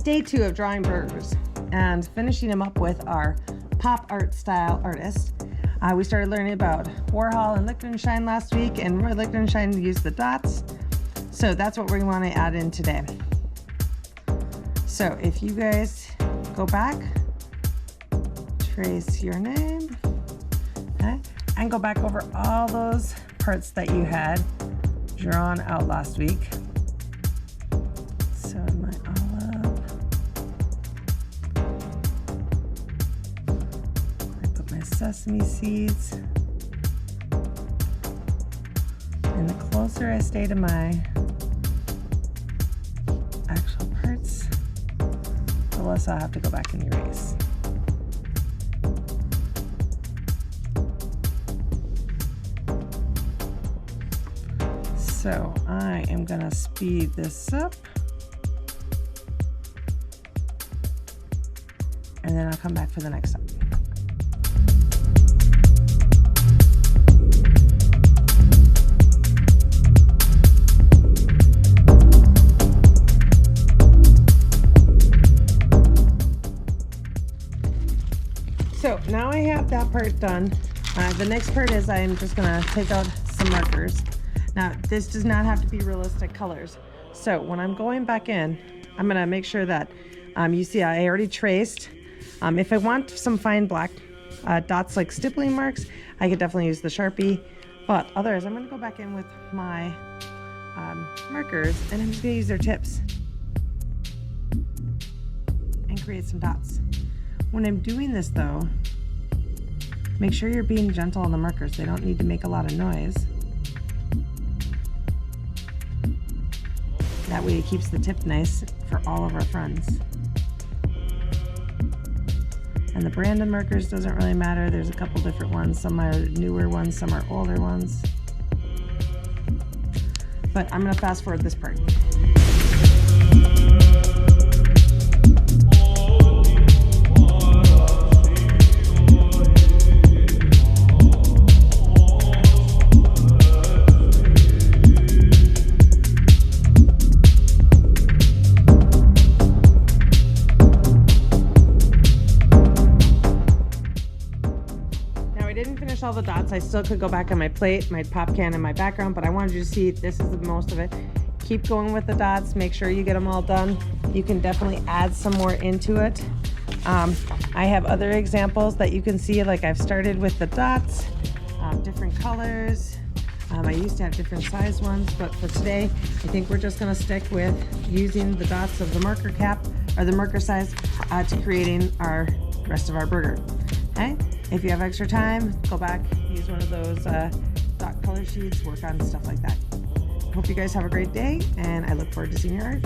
day 2 of drawing burgers and finishing them up with our pop art style artist. We started learning about Warhol and Lichtenstein last week, and Roy Lichtenstein used the dots. So that's what we want to add in today. So if you guys go back, trace your name, okay, and go back over all those parts that you had drawn out last week. So my olive, I put my sesame seeds, and the closer I stay to my actual parts, the less I'll have to go back and erase. So I am gonna speed this up, and then I'll come back for the next step. So now I have that part done. The next part is I'm just gonna take out some markers. Now, this does not have to be realistic colors. So when I'm going back in, I'm gonna make sure that you see I already traced. If I want some fine black dots like stippling marks, I could definitely use the Sharpie. But others, I'm gonna go back in with my markers, and I'm just gonna use their tips and create some dots. When I'm doing this though, make sure you're being gentle on the markers. They don't need to make a lot of noise. That way it keeps the tip nice for all of our friends. And the Brandon markers doesn't really matter. There's a couple different ones. Some are newer ones, some are older ones. But I'm gonna fast forward this part. All the dots. I still could go back on my plate, my pop can, and my background, but I wanted you to see this is the most of it. Keep going with the dots. Make sure you get them all done. You can definitely add some more into it. I have other examples that you can see, like I've started with the dots, different colors. I used to have different size ones, but for today, I think we're just going to stick with using the dots of the marker cap or the marker size to creating our rest of our burger. Okay? If you have extra time, go back, use one of those dot color sheets, work on stuff like that. Hope you guys have a great day, and I look forward to seeing your art.